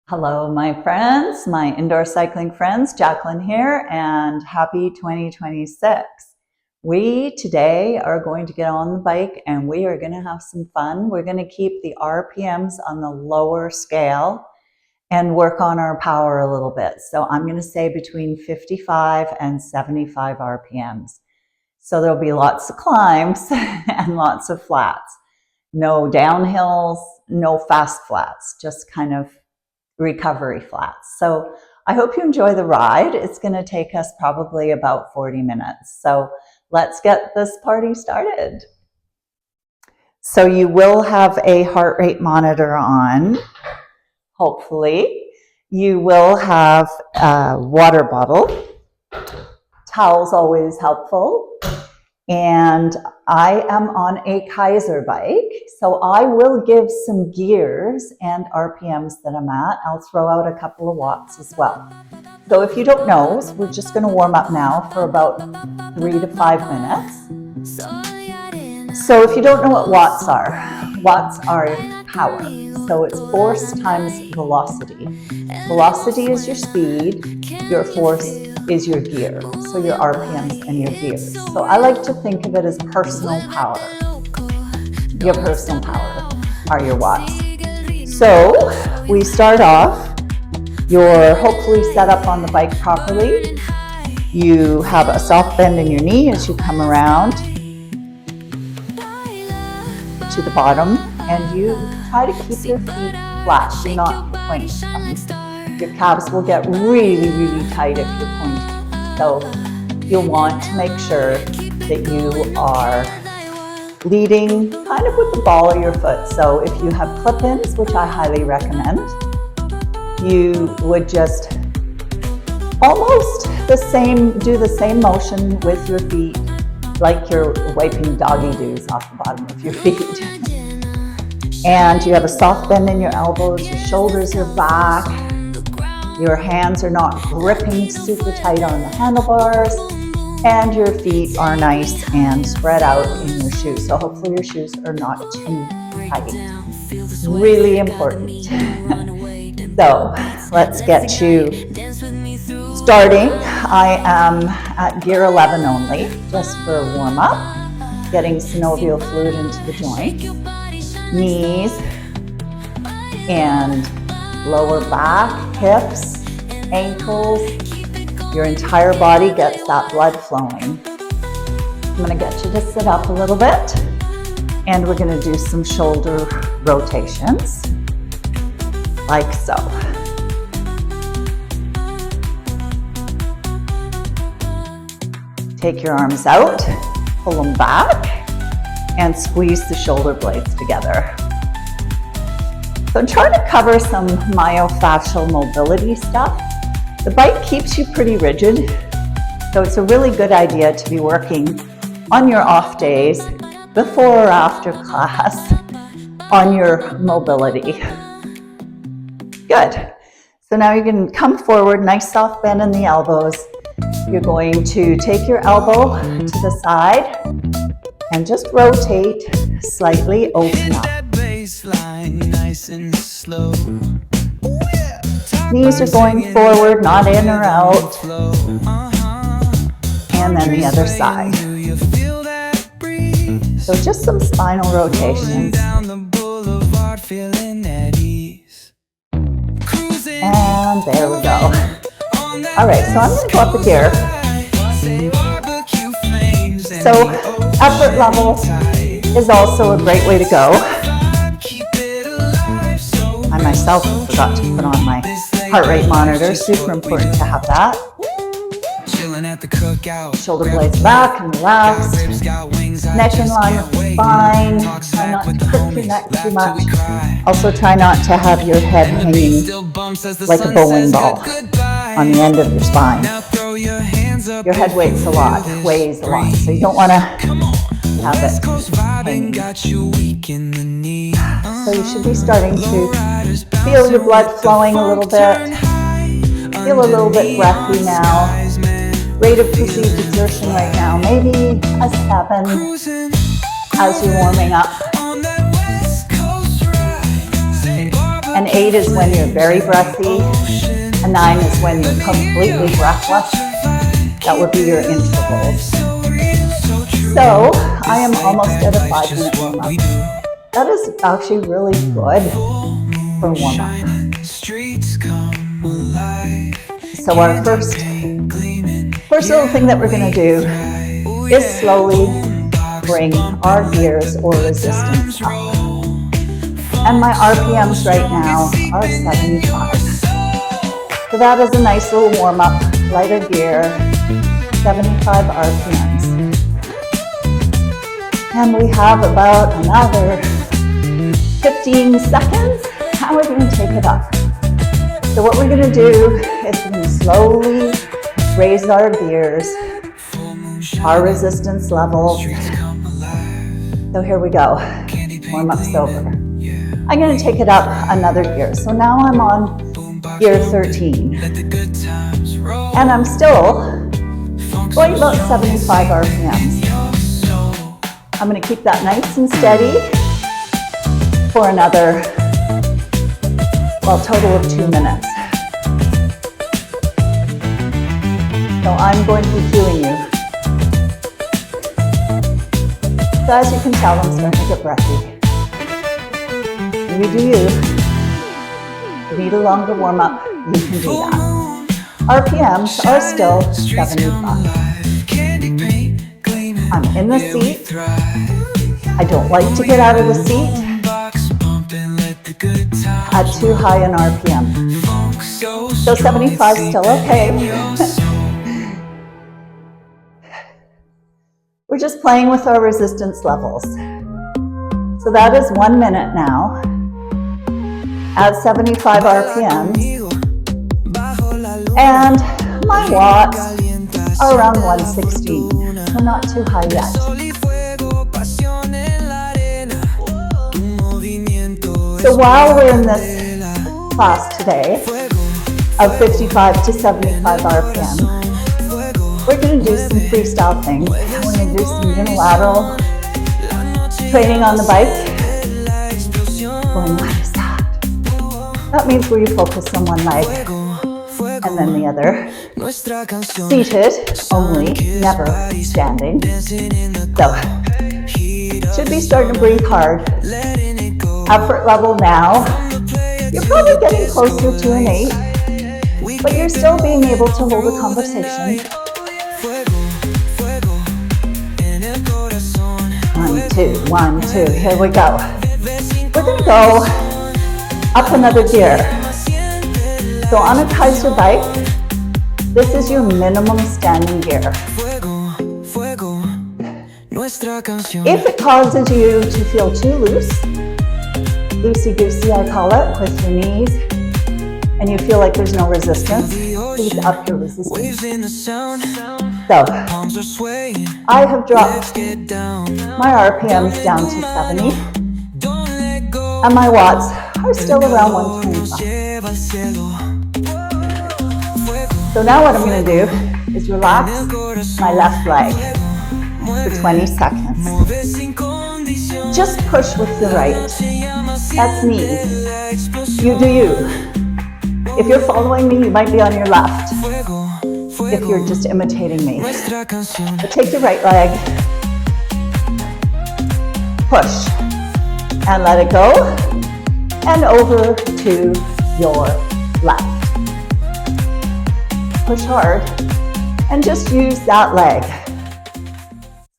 Hello, my friends, my indoor cycling friends, Jacqueline here, and happy 2026. We today are going to get on the bike and we are going to have some fun. We're going to keep the RPMs on the lower scale and work on our power a little bit. So I'm going to say between 55 and 75 RPMs. So there'll be lots of climbs and lots of flats. No downhills, no fast flats, just kind of recovery flats. So I hope you enjoy the ride. It's going to take us probably about 40 minutes. So let's get this party started. So you will have a heart rate monitor on, hopefully. You will have a water bottle. Towel's always helpful. And I am on a Keiser bike, so I will give some gears and RPMs that I'm at. I'll throw out a couple of watts as well. So if you don't know, we're just going to warm up now for about 3 to 5 minutes. So if you don't know what watts are power. So it's force times velocity. Velocity is your speed, your force is your gear, so your RPMs and your gears. So I like to think of it as personal power. Your personal power are your watts. So we start off, you're hopefully set up on the bike properly. You have a soft bend in your knee as you come around to the bottom, and you try to keep your feet flat. Do not point them. Your calves will get really, really tight if you're pointing. So you'll want to make sure that you are leading kind of with the ball of your foot. So if you have clip-ins, which I highly recommend, you would just almost do the same motion with your feet like you're wiping doggy doos off the bottom of your feet. And you have a soft bend in your elbows, your shoulders are back, your hands are not gripping super tight on the handlebars, and your feet are nice and spread out in your shoes. So hopefully your shoes are not too tight. Really important. So let's get you starting. I am at gear 11 only, just for a warm up, getting synovial fluid into the joint, knees, and lower back, hips, ankles, your entire body gets that blood flowing. I'm going to get you to sit up a little bit, and we're going to do some shoulder rotations, like so. Take your arms out, pull them back, and squeeze the shoulder blades together. So I'm trying to cover some myofascial mobility stuff. The bike keeps you pretty rigid, so it's a really good idea to be working on your off days, before or after class, on your mobility. Good. So now you can come forward, nice soft bend in the elbows. You're going to take your elbow to the side and just rotate, slightly open up. Nice and slow. Knees are going forward, not in or out. And then the other side. So just some spinal rotations. And there we go. All right, so I'm going to go up a gear. So effort level is also a great way to go. I myself forgot to put on my heart rate monitor. Super important to have that. Shoulder blades back and relaxed. Neck in line with the spine. Try not to crook your neck too much. Also try not to have your head hanging like a bowling ball on the end of your spine. Your head weighs a lot, so you don't want to have it hanging. So you should be starting to feel your blood flowing a little bit. Feel a little bit breathy now. Rate of perceived exertion right now, maybe a 7 as you're warming up. An 8 8 is when you're very breathy. A 9 is when you're completely breathless. That would be your intervals. So I am almost at a 5-minute warm-up. That is actually really good for warm-up. So our first little thing that we're going to do is slowly bring our gears or resistance up. And my RPMs right now are 75. So that is a nice little warm-up, lighter gear, 75 RPMs. And we have about another 15 seconds, and we're going to take it up. So what we're going to do is we're going to slowly raise our gears, our resistance levels. So here we go, warm-up's over. I'm going to take it up another gear. So now I'm on gear 13. And I'm still going about 75 RPMs. I'm going to keep that nice and steady for another, well, total of 2 minutes. So I'm going to be cueing you. So as you can tell, I'm starting to get breathy. You do you. If you need a longer warm-up, you can do that. RPMs are still 75. I'm in the seat. I don't like to get out of the seat at too high an RPM. So 75 is still okay. We're just playing with our resistance levels. So that is 1 minute now at 75 RPMs. And my watts are around 116, so not too high yet. So while we're in this class today of 55 to 75 RPM, we're going to do some freestyle things. We're going to do some unilateral training on the bike. Going, what is that? That means where you focus on one leg and then the other. Seated only, never standing. So, should be starting to breathe hard. Effort level now, you're probably getting closer to an 8, but you're still being able to hold a conversation. 1, 2, 1, 2, here we go. We're going to go up another gear. So on a Keiser bike, this is your minimum standing gear. If it causes you to feel too loose, loosey-goosey I call it, with your knees, and you feel like there's no resistance, please up your resistance. So, I have dropped my RPMs down to 70, and my watts are still around 125. So now what I'm going to do is relax my left leg for 20 seconds. Just push with the right. That's knees. You do you. If you're following me, you might be on your left. If you're just imitating me. But take your right leg, push, and let it go, and over to your left. Push hard, and just use that leg.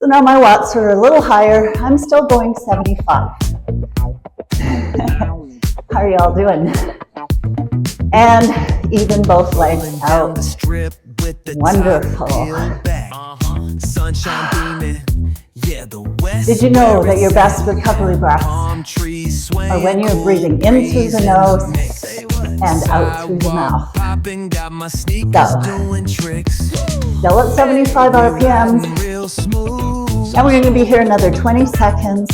So now my watts are a little higher. I'm still going 75. How are y'all doing? And even both legs out. Wonderful. Did you know that your best recovery breaths are when you're breathing in through the nose and out through the mouth? So, still at 75 RPMs, and we're going to be here another 20 seconds.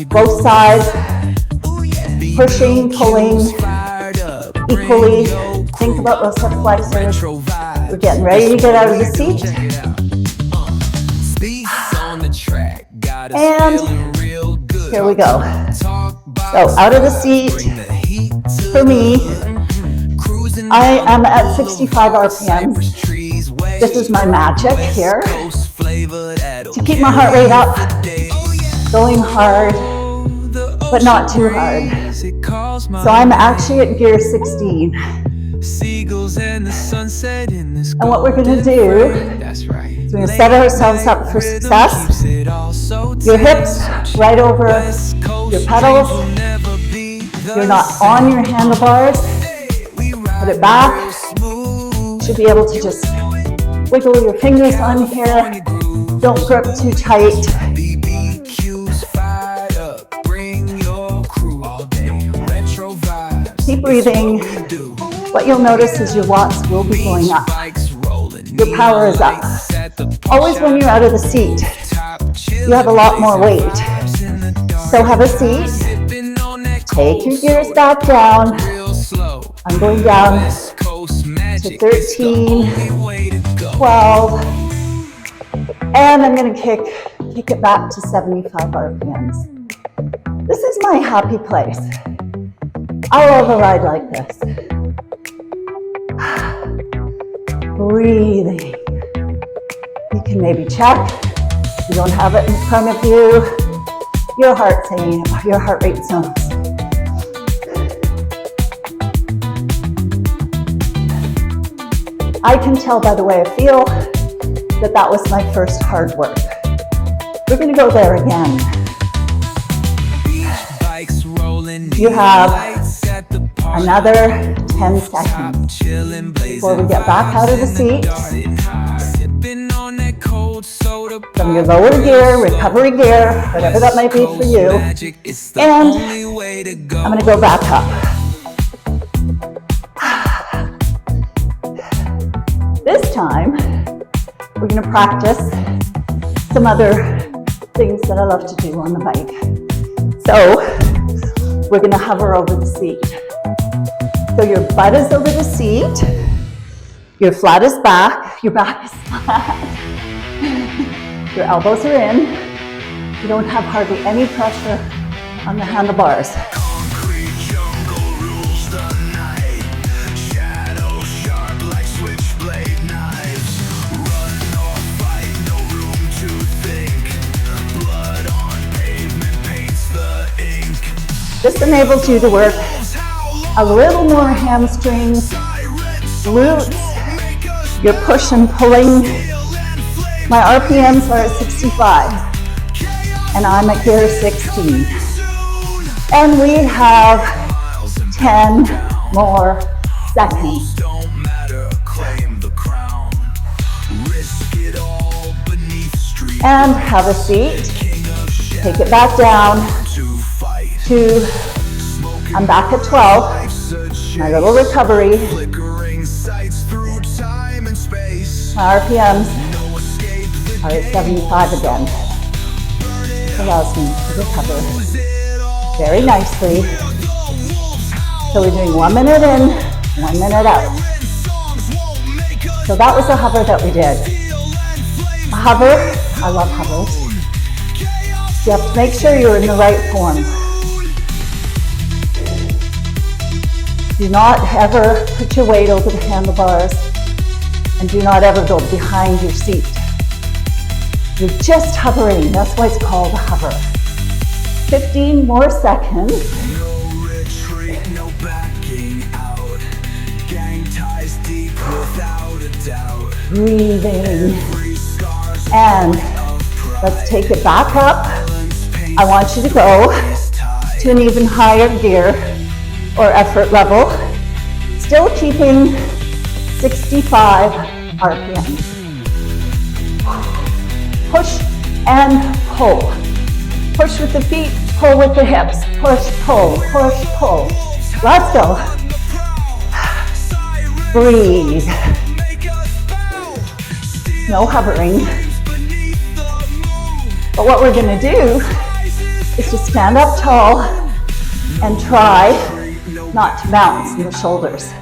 Both sides, pushing, pulling equally. Think about those hip flexors. We're getting ready to get out of the seat. And here we go. So out of the seat, For me, I am at 65 RPMs. This is my magic here to keep my heart rate up, going hard, but not too hard. So I'm actually at gear 16. And what we're going to do is we're going to set ourselves up for success. Your hips right over your pedals. You're not on your handlebars. Put it back. You should be able to just wiggle your fingers on here. Don't grip too tight. Keep breathing. What you'll notice is your watts will be going up. Your power is up. Always when you're out of the seat, you have a lot more weight. So have a seat. Take your gears back down. I'm going down to 13, 12, and I'm going to kick it back to 75 RPMs. This is my happy place. I love a ride like this. Breathing. You can maybe check. You don't have it in front of you. Your heart rate zones. I can tell by the way I feel that was my first hard work. We're going to go there again. You have another 10 seconds before we get back out of the seat. From your lower gear, recovery gear, whatever that might be for you. And I'm going to go back up. This time, we're going to practice some other things that I love to do on the bike. So, we're going to hover over the seat. So your butt is over the seat, your flat is back, your back is flat, your elbows are in, you don't have hardly any pressure on the handlebars. This enables you to work a little more hamstrings, glutes, you're push and pulling. My RPMs are at 65, and I'm at gear 16. And we have 10 more seconds. And have a seat, take it back down to, I'm back at 12. My little recovery. My RPMs are at 75 again. Allows me to recover very nicely. So we're doing 1 minute in, 1 minute out. So that was a hover that we did. A hover, I love hovers. You have to make sure you're in the right form. Do not ever put your weight over the handlebars, and do not ever go behind your seat. You're just hovering, that's why it's called a hover. 15 more seconds. No retreat, no backing out. Gang ties deep without a doubt. Breathing. And let's take it back up. I want you to go to an even higher gear or effort level, still keeping 65 RPM. Push and pull. Push with the feet, pull with the hips. Push, pull, push, pull. Let's go. Breathe. No hovering. But what we're going to do is to stand up tall and try not to bounce in the shoulders.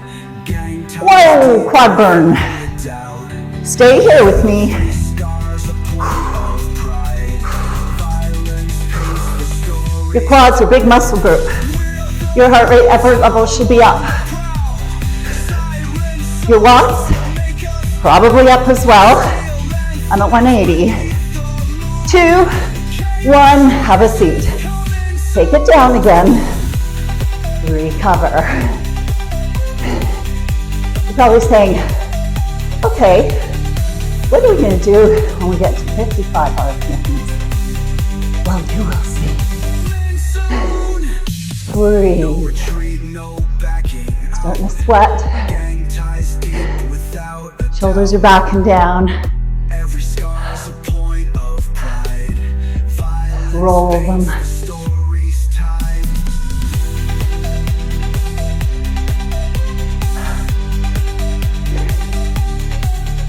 Whoa, quad burn. Stay here with me. Your quads are a big muscle group. Your heart rate effort level should be up. Your watts, probably up as well. I'm at 180. 2, 1, have a seat. Take it down again. Recover. You're probably saying, okay, what are we going to do when we get to 55 RPMs? Well, you will see. Breathe. Starting to sweat. Shoulders are backing down. Roll them.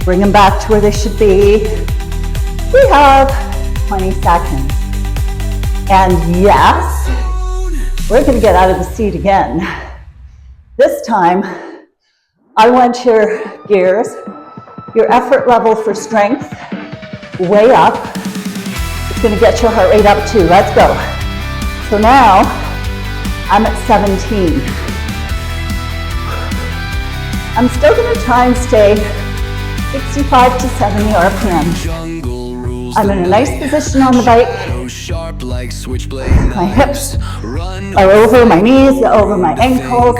Bring them back to where they should be. We have 20 seconds. And yes, we're going to get out of the seat again. This time, I want your gears, your effort level for strength, way up. It's going to get your heart rate up too. Let's go. So now, I'm at 17. I'm still going to try and stay 65 to 70 RPM. I'm in a nice position on the bike. My hips are over my knees, over my ankles,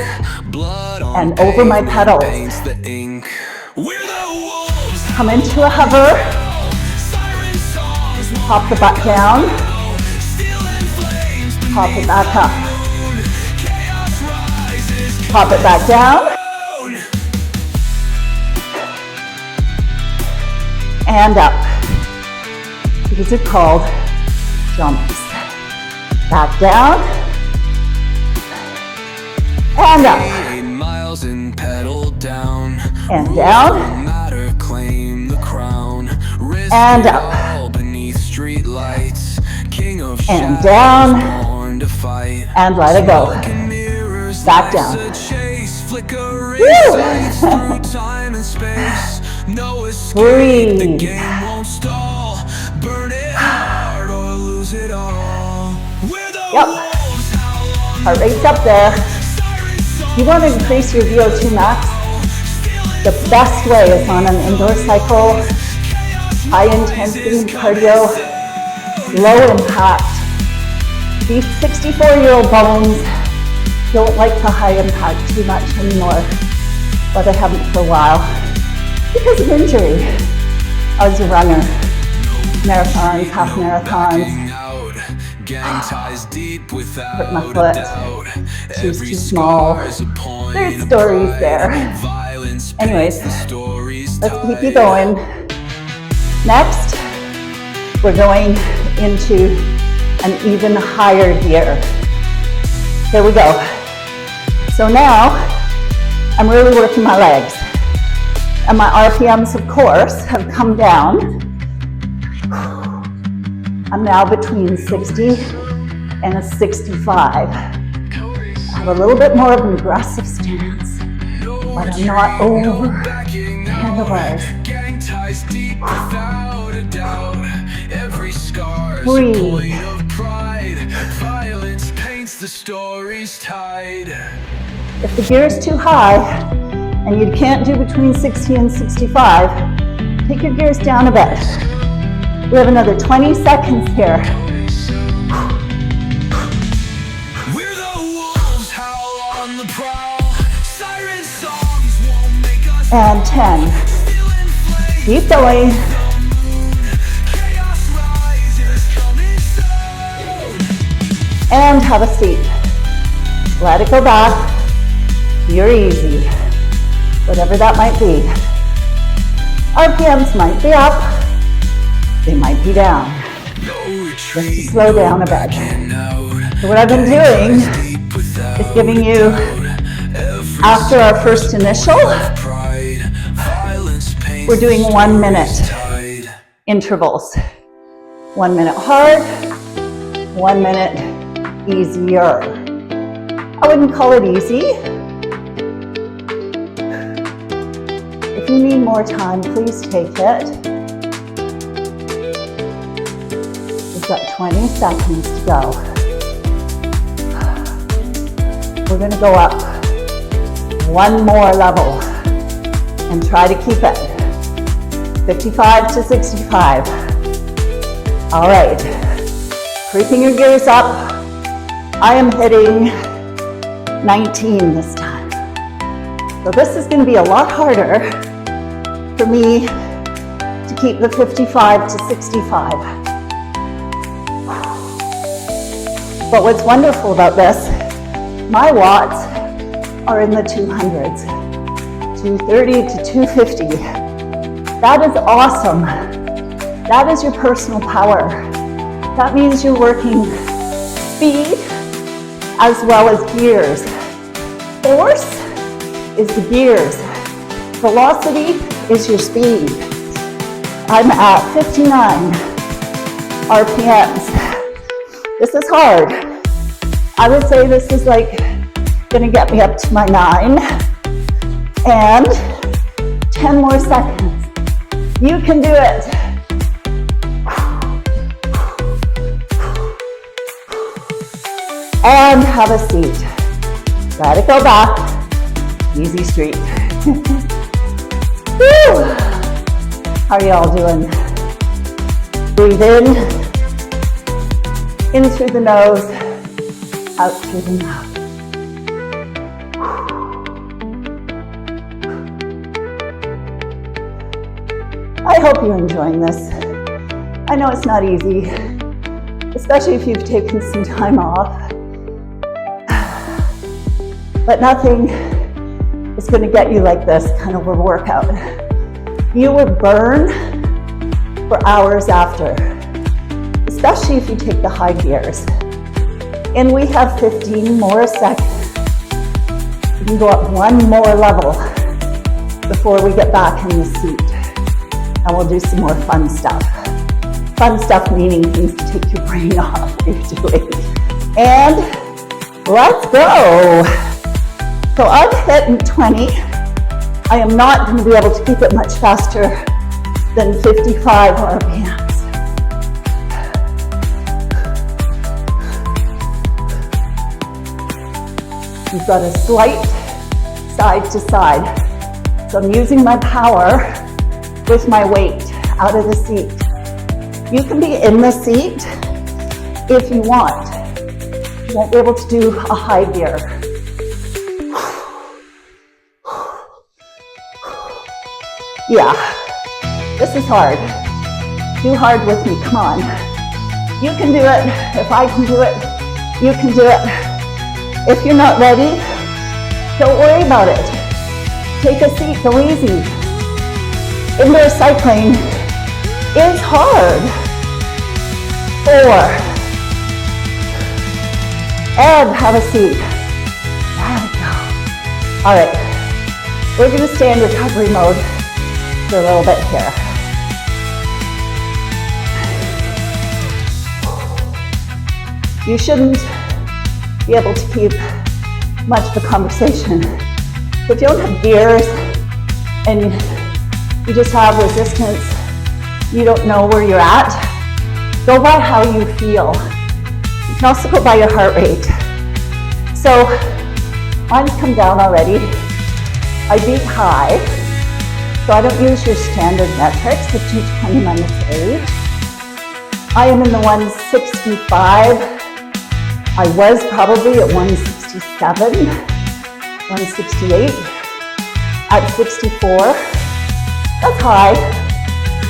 and over my pedals. Come into a hover. Pop the butt down. Pop it back up. Pop it back down. And up. These are called jumps. Back down. And up. And down. And up. And down. And let it go. Back down. Woo! Breathe. Yep. Heart rate's up there. You want to increase your VO2 max? The best way is on an indoor cycle, high intensity cardio, low impact. These 64-year-old bones don't like the high impact too much anymore, but I haven't for a while because of injury. I was a runner, marathons, half marathons. Hurt my foot. She was too small. There's stories there. Anyways, let's keep you going. Next, we're going into an even higher gear. Here we go. So now, I'm really working my legs. And my RPMs, of course, have come down. I'm now between 60 and a 65. I have a little bit more of an aggressive stance, but I'm not over the handlebars. Breathe. If the gear is too high and you can't do between 60 and 65, take your gears down a bit. We have another 20 seconds here. We're the wolves, howl on the prowl. Siren songs won't make us. And 10. Keep going. Chaos rises, coming soon. And have a seat. Let it go back. You're easy. Whatever that might be. RPMs might be up. They might be down. Let's slow down a bit. So what I've been doing is giving you, after our first initial, we're doing 1 minute intervals. 1 minute hard, 1 minute easier. I wouldn't call it easy. If you need more time, please take it. We've got 20 seconds to go. We're going to go up one more level and try to keep it. 55 to 65. All right, creeping your gears up. I am hitting 19 this time. So this is going to be a lot harder for me to keep the 55 to 65. But what's wonderful about this, my watts are in the 200s, 230 to 250. That is awesome. That is your personal power. That means you're working speed as well as gears. Force is the gears. Velocity is your speed. I'm at 59 RPMs. This is hard. I would say this is like gonna get me up to my 9 and 10 more seconds. You can do it. And have a seat. Let it go back. Easy street. Woo! How are y'all doing? Breathe in through the nose, out through the mouth. I hope you're enjoying this. I know it's not easy, especially if you've taken some time off. But nothing is going to get you like this kind of a workout. You will burn for hours after, especially if you take the high gears. And we have 15 more seconds. We can go up one more level before we get back in the seat. And we'll do some more fun stuff. Fun stuff meaning things to take your brain off what you're doing. And let's go. So I'm hitting 20. I am not going to be able to keep it much faster than 55 RPMs. You've got a slight side to side. So I'm using my power with my weight out of the seat. You can be in the seat if you want. You won't be able to do a high gear. Yeah, this is hard. Do hard with me, come on. You can do it. If I can do it, you can do it. If you're not ready, don't worry about it. Take a seat, go easy. Indoor cycling is hard. 4. And have a seat. There we go. All right, we're gonna stay in recovery mode for a little bit here. You shouldn't be able to keep much of a conversation. If you don't have gears and you just have resistance, you don't know where you're at, go by how you feel. You can also go by your heart rate. So mine's come down already. I beat high. So I don't use your standard metrics of 220 minus age. I am in the 165. I was probably at 167, 168, at 64. That's high,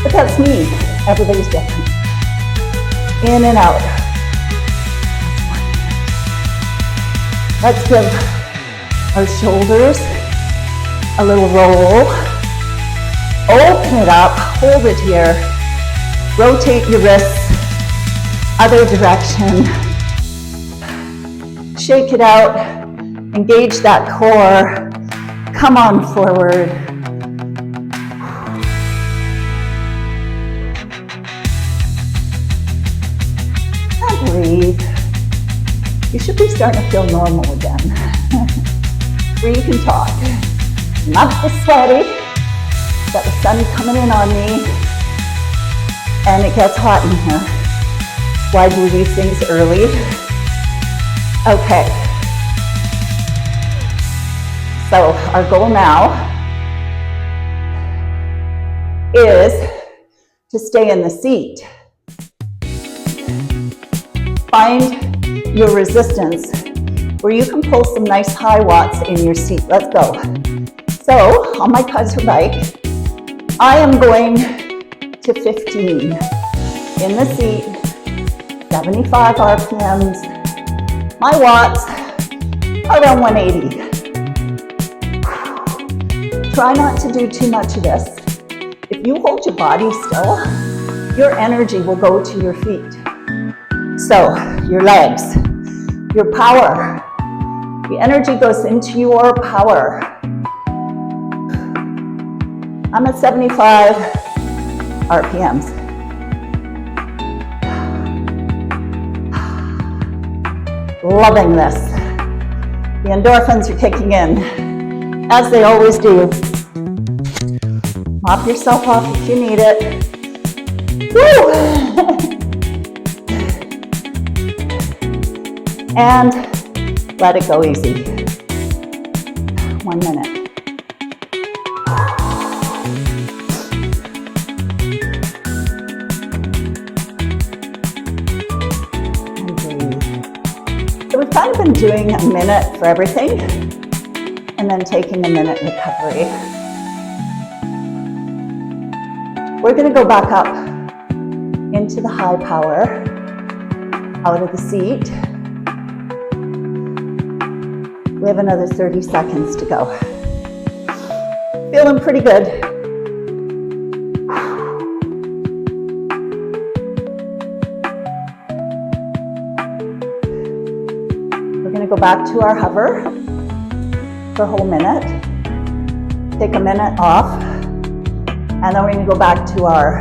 but that's me. Everybody's different. In and out. Let's give our shoulders a little roll. Open it up, hold it here. Rotate your wrists, other direction. Shake it out, engage that core. Come on forward. And breathe. You should be starting to feel normal again. Where you can talk. Not so sweaty. Got the sun coming in on me, and it gets hot in here. Why do these things early? Okay. So our goal now is to stay in the seat. Find your resistance where you can pull some nice high watts in your seat. Let's go. So on my Keiser bike, I am going to 15 in the seat, 75 RPMs. My watts are around 180. Try not to do too much of this. If you hold your body still, your energy will go to your feet. So your legs, your power, the energy goes into your power. I'm at 75 RPMs. Loving this. The endorphins are kicking in, as they always do. Mop yourself off if you need it. Woo! And let it go easy. 1 minute. And breathe. So we've kind of been doing a minute for everything, and then taking a minute recovery. We're going to go back up into the high power, out of the seat. We have another 30 seconds to go. Feeling pretty good. We're going to go back to our hover for a whole minute. Take a minute off. And then we're going to go back to our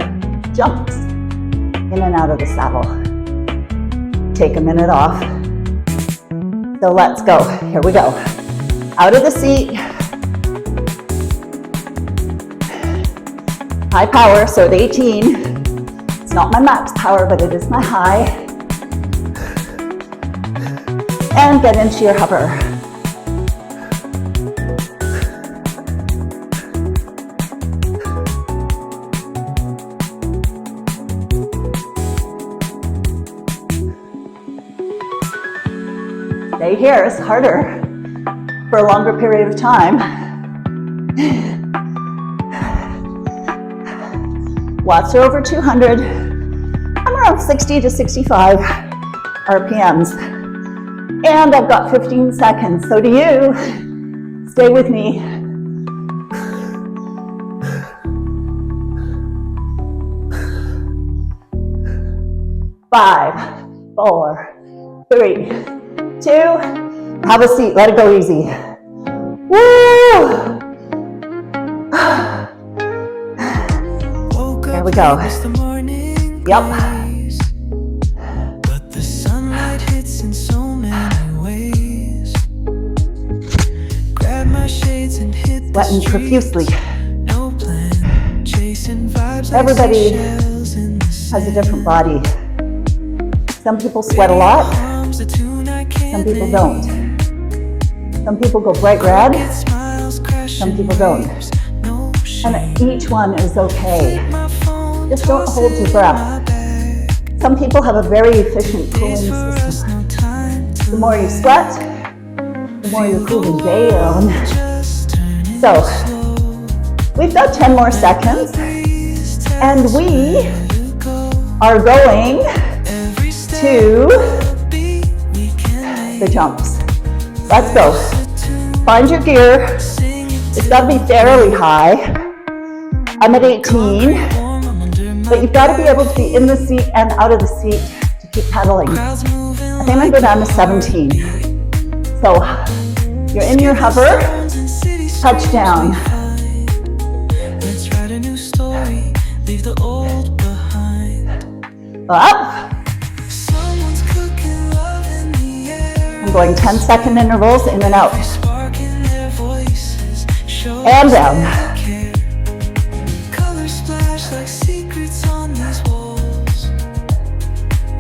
jumps in and out of the saddle. Take a minute off. So let's go. Here we go. Out of the seat. High power, so at 18. It's not my max power, but it is my high. And get into your hover. Stay here, it's harder for a longer period of time. Watts are over 200. I'm around 60 to 65 RPMs. And I've got 15 seconds, so do you. Stay with me. 5, 4, 3, 2, have a seat, let it go easy. Woo! There we go. Yep. But the sunlight hits in so many ways. Grab my shades and hit the Sweating profusely. No plan, chasing vibes. Everybody has a different body. Some people sweat a lot. Some people don't. Some people go bright red. Some people don't. And each one is okay. Just don't hold your breath. Some people have a very efficient cooling system. The more you sweat, the more you're cooling down. So, we've got 10 more seconds, and we are going to the jumps. Let's go. Find your gear. It's got to be fairly high. I'm at 18, but you've got to be able to be in the seat and out of the seat to keep pedaling. I think I'm going to go down to 17. So you're in your hover, touch down. Let's write a new story, leave the old behind. Up. Someone's cooking love in the air. I'm going 10-second intervals in and out. Sparking their voices, show And down. colors splash like secrets on these walls,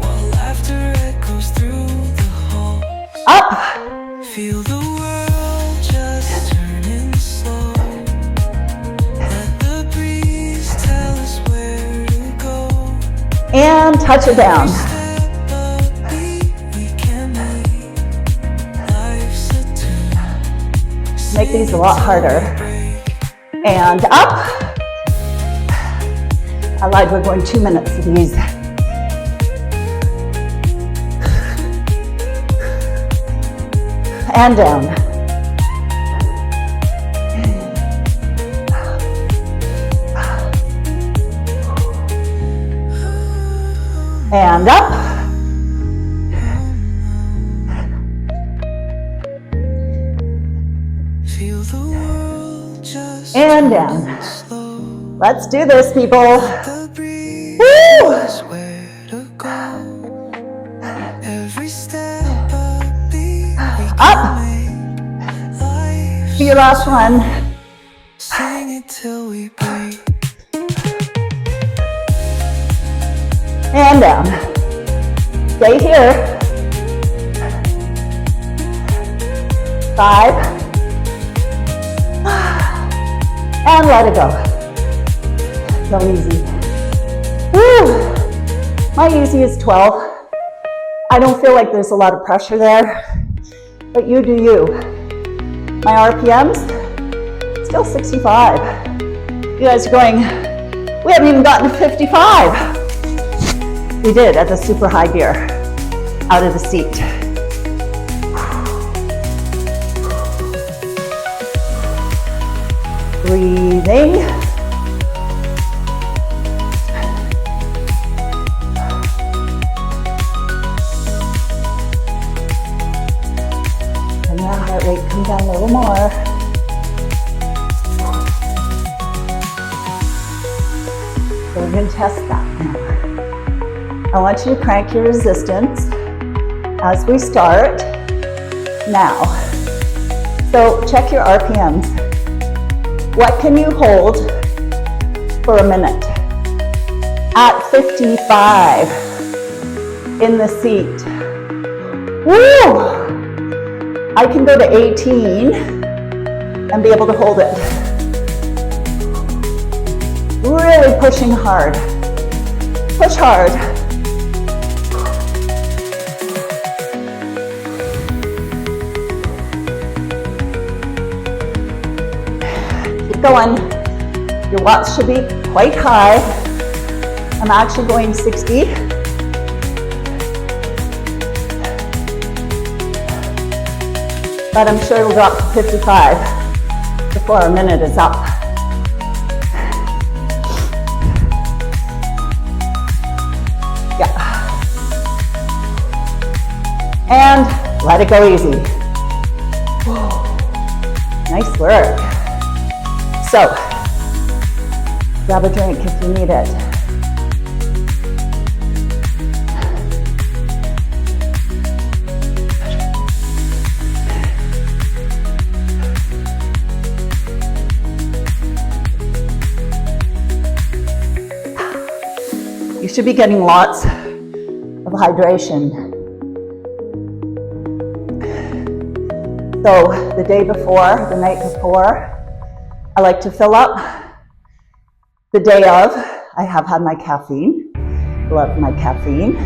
while laughter echoes through the halls. Up. Feel the world just turn touch it down. Make these a lot harder. And up. I lied, we're going 2 minutes of these. And down. And up. And down. Let's do this, people. Woo! Up. For your last one. Sing it till we break. And down. Stay here. 5. And let it go. So easy. Woo! My easy is 12. I don't feel like there's a lot of pressure there, but you do you. My RPMs, still 65. You guys are going, we haven't even gotten to 55. We did at the super high gear, out of the seat. Breathing. And that heart rate come down a little more. So we're going to test that now. I want you to crank your resistance as we start now. So check your RPMs. What can you hold for a minute? At 55 in the seat. Woo! I can go to 18 and be able to hold it. Really pushing hard. Push hard. Going. Your watts should be quite high. I'm actually going 60. But I'm sure it'll drop to 55 before a minute is up. Yeah. And let it go easy. Whoa. Nice work. So, grab a drink if you need it. You should be getting lots of hydration. So, the day before, the night before, I like to fill up. The day of, I have had my caffeine. Love my caffeine.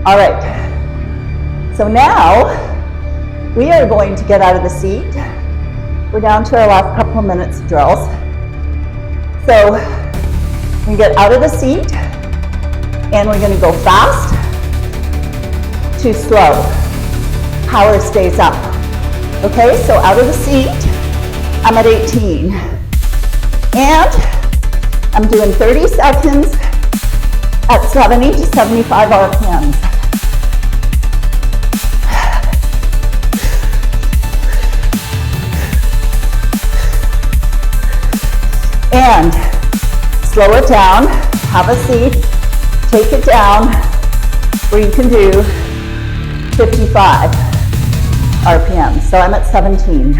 All right. So now, we are going to get out of the seat. We're down to our last couple of minutes of drills. So, we get out of the seat, and we're going to go fast to slow. Power stays up. Okay, so out of the seat, I'm at 18. And I'm doing 30 seconds at 70 to 75 RPMs. And slow it down, have a seat, take it down where you can do 55 RPMs. So I'm at 17.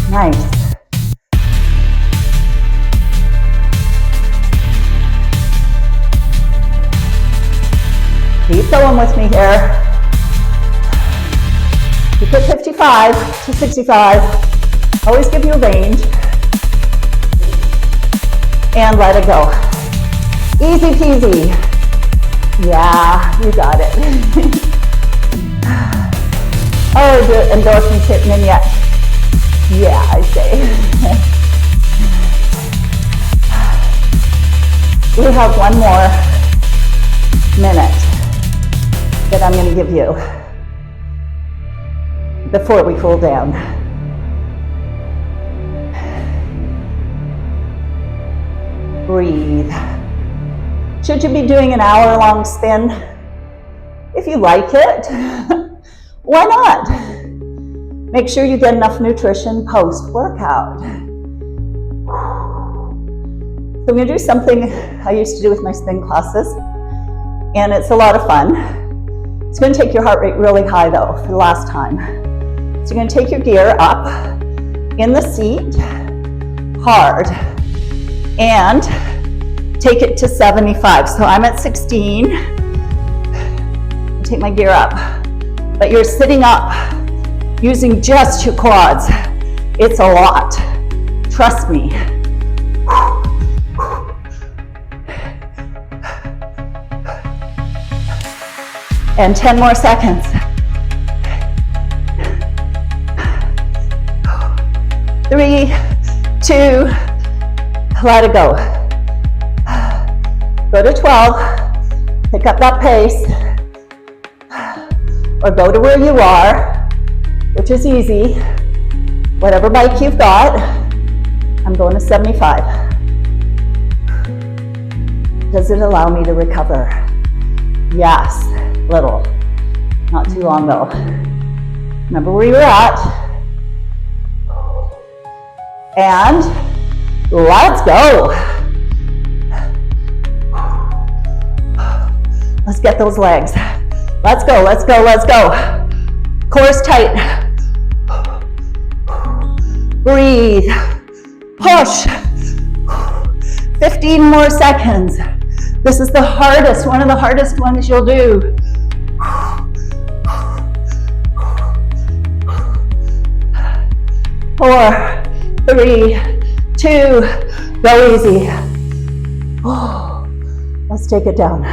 Nice. Keep going with me here. You put 55 55 to 65. Always give you a range. And let it go. Easy peasy. Yeah, you got it. Oh, the endorphins hitting in yet? Yeah, I say. We have one more minute that I'm going to give you before we cool down. Breathe. Should you be doing an hour-long spin? If you like it, why not? Make sure you get enough nutrition post-workout. So I'm going to do something I used to do with my spin classes, and it's a lot of fun. It's going to take your heart rate really high though for the last time. So you're going to take your gear up in the seat, hard, and take it to 75. So I'm at 16. Take my gear up. But you're sitting up using just your quads. It's a lot. Trust me. And 10 more seconds. 3, 2, let it go. Go to 12, pick up that pace, or go to where you are, which is easy. Whatever bike you've got, I'm going to 75. Does it allow me to recover? Yes, little. Not too long though. Remember where you were at. And let's go. Let's get those legs. Let's go, let's go, let's go. Core's tight. Breathe. Push. 15 more seconds. This is the hardest, one of the hardest ones you'll do. 4, 3, 2, go easy. Let's take it down.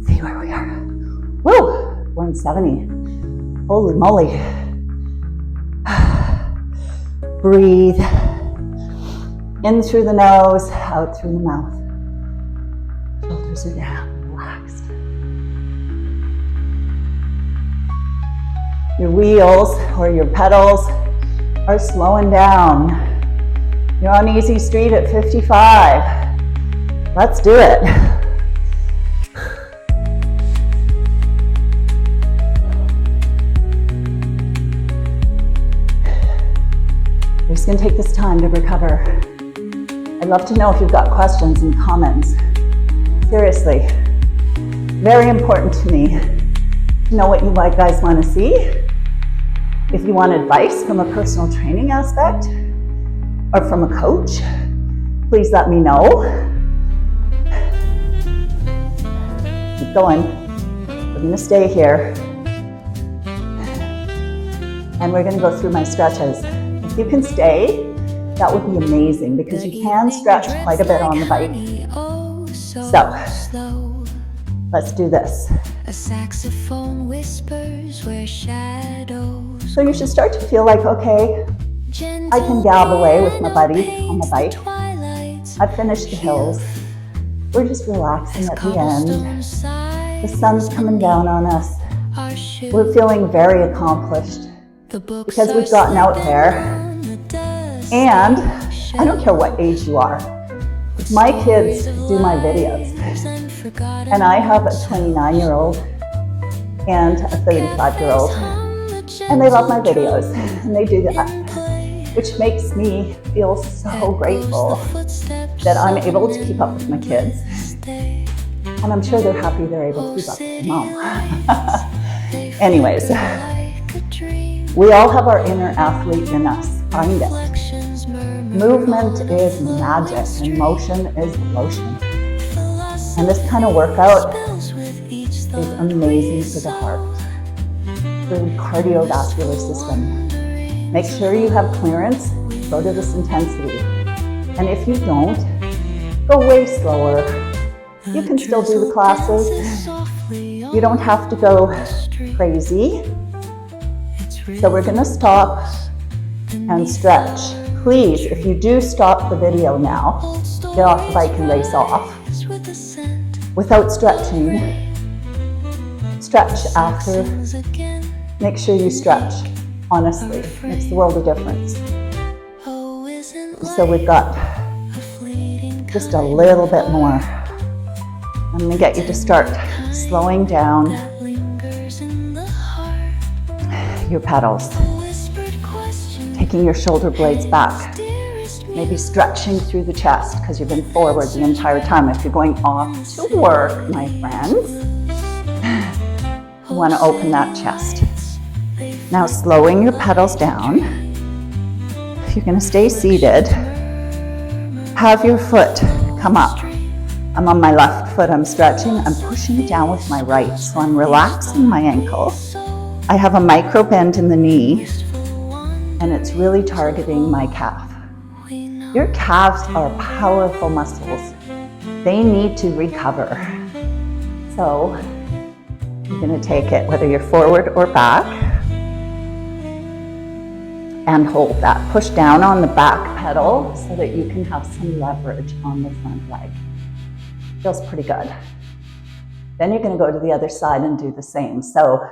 See where we are. Woo, 170. Holy moly. Breathe. In through the nose, out through the mouth. Shoulders are down, relaxed. Your wheels or your pedals are slowing down. You're on easy street at 55. Let's do it. We're just going to take this time to recover. I'd love to know if you've got questions and comments. Seriously, very important to me to know what you guys want to see. If you want advice from a personal training aspect or from a coach, please let me know. Keep going. We're going to stay here. And we're going to go through my stretches. If you can stay, that would be amazing because you can stretch quite a bit on the bike. So, let's do this. A saxophone whispers where shadows. So you should start to feel like, okay, I can gab away with my buddy on the bike. I've finished the hills. We're just relaxing at the end. The sun's coming down on us. We're feeling very accomplished because we've gotten out there. And I don't care what age you are. My kids do my videos. And I have a 29-year-old and a 35-year-old. And they love my videos. And they do that. Which makes me feel so grateful that I'm able to keep up with my kids. And I'm sure they're happy they're able to keep up with mom. Anyways, we all have our inner athlete in us. Find it. Movement is magic and motion is lotion. And this kind of workout is amazing for the heart, for the cardiovascular system. Make sure you have clearance, go to this intensity. And if you don't, go way slower. You can still do the classes. You don't have to go crazy. So we're going to stop and stretch. Please, if you do stop the video now, get off the bike and race off. Without stretching, stretch after. Make sure you stretch. Honestly, makes the world of difference. So we've got just a little bit more. I'm going to get you to start slowing down your pedals, taking your shoulder blades back, maybe stretching through the chest because you've been forward the entire time. If you're going off to work, my friends, you want to open that chest. Now slowing your pedals down. If you're going to stay seated, have your foot come up. I'm on my left foot, I'm stretching, I'm pushing down with my right, so I'm relaxing my ankle. I have a micro bend in the knee, and it's really targeting my calf. Your calves are powerful muscles. They need to recover. So you're going to take it, whether you're forward or back, and hold that. Push down on the back pedal so that you can have some leverage on the front leg. Feels pretty good. Then you're going to go to the other side and do the same. So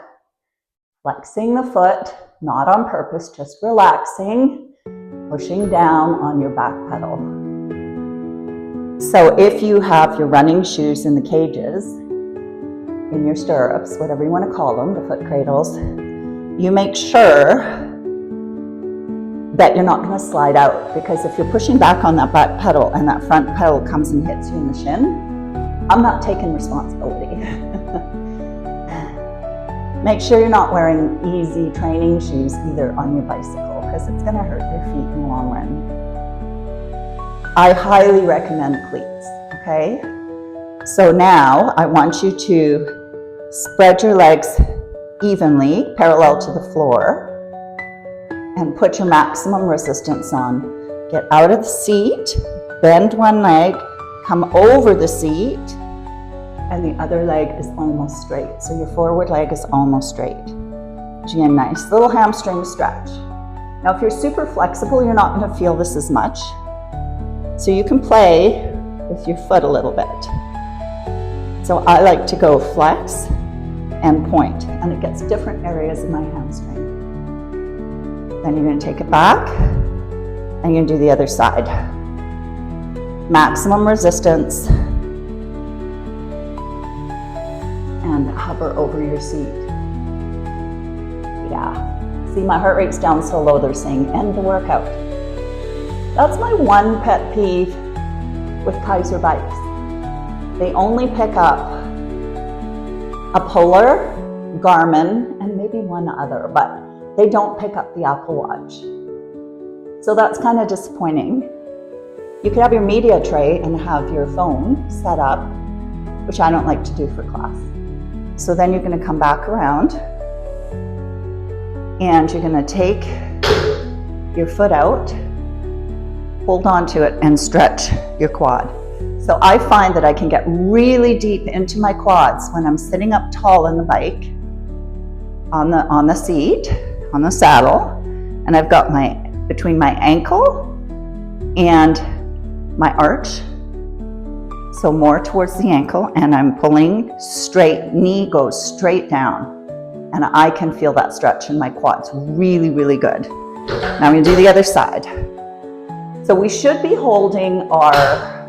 flexing the foot, not on purpose, just relaxing, pushing down on your back pedal. So if you have your running shoes in the cages, in your stirrups, whatever you want to call them, the foot cradles, you make sure that you're not going to slide out, because if you're pushing back on that back pedal and that front pedal comes and hits you in the shin, I'm not taking responsibility. Make sure you're not wearing easy training shoes either on your bicycle, because it's going to hurt your feet in the long run. I highly recommend cleats, okay? So now I want you to spread your legs evenly, parallel to the floor, and put your maximum resistance on. Get out of the seat, bend one leg, come over the seat, and the other leg is almost straight. So your forward leg is almost straight. Gee, a nice little hamstring stretch. Now, if you're super flexible, you're not going to feel this as much. So you can play with your foot a little bit. So I like to go flex and point, and it gets different areas of my hamstring. Then you're going to take it back, and you're going to do the other side. Maximum resistance, and hover over your seat. Yeah. See, my heart rate's down so low, they're saying end the workout. That's my one pet peeve with Keiser bikes. They only pick up a Polar, Garmin, and maybe one other, but they don't pick up the Apple Watch. So that's kind of disappointing. You could have your media tray and have your phone set up, which I don't like to do for class. So then you're going to come back around, and you're going to take your foot out, hold on to it, and stretch your quad. So I find that I can get really deep into my quads when I'm sitting up tall in the bike, on the seat, on the saddle, and I've got between my ankle and my arch, so more towards the ankle, and I'm pulling straight, knee goes straight down, and I can feel that stretch in my quads really, really good. Now I'm going to do the other side. So we should be holding our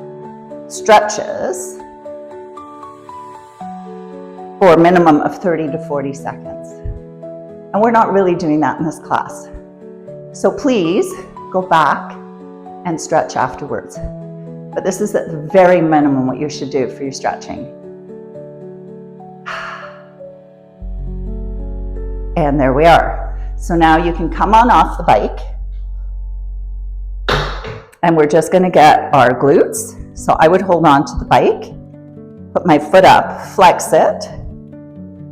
stretches for a minimum of 30 to 40 seconds. And we're not really doing that in this class. So please go back and stretch afterwards. But this is at the very minimum what you should do for your stretching. And there we are. So now you can come on off the bike. And we're just going to get our glutes. So I would hold on to the bike, put my foot up, flex it,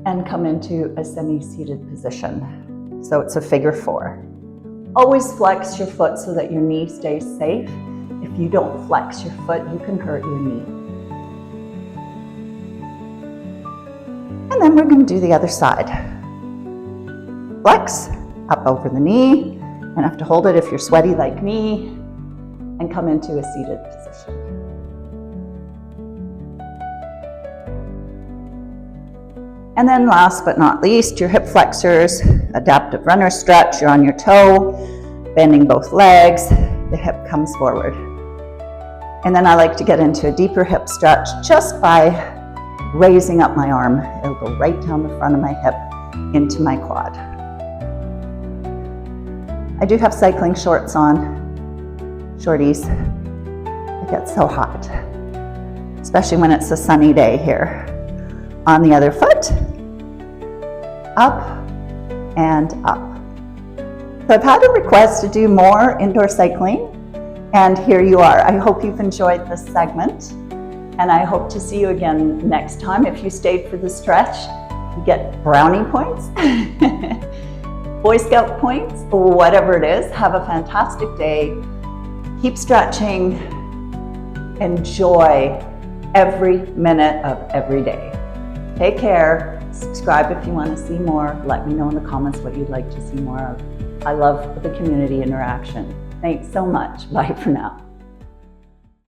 and come into a semi-seated position. So it's a figure 4. Always flex your foot so that your knee stays safe. If you don't flex your foot, you can hurt your knee. And then we're going to do the other side. Flex, up over the knee. You're going to have to hold it if you're sweaty like me, and come into a seated position. And then last but not least, your hip flexors, adaptive runner stretch. You're on your toe, bending both legs, the hip comes forward. And then I like to get into a deeper hip stretch just by raising up my arm. It'll go right down the front of my hip into my quad. I do have cycling shorts on, shorties. It gets so hot, especially when it's a sunny day here. On the other foot, up and up. So I've had a request to do more indoor cycling, and here you are. I hope you've enjoyed this segment, and I hope to see you again next time. If you stayed for the stretch, you get brownie points, Boy Scout points, whatever it is. Have a fantastic day. Keep stretching. Enjoy every minute of every day. Take care. Subscribe if you want to see more. Let me know in the comments what you'd like to see more of. I love the community interaction. Thanks so much. Bye for now.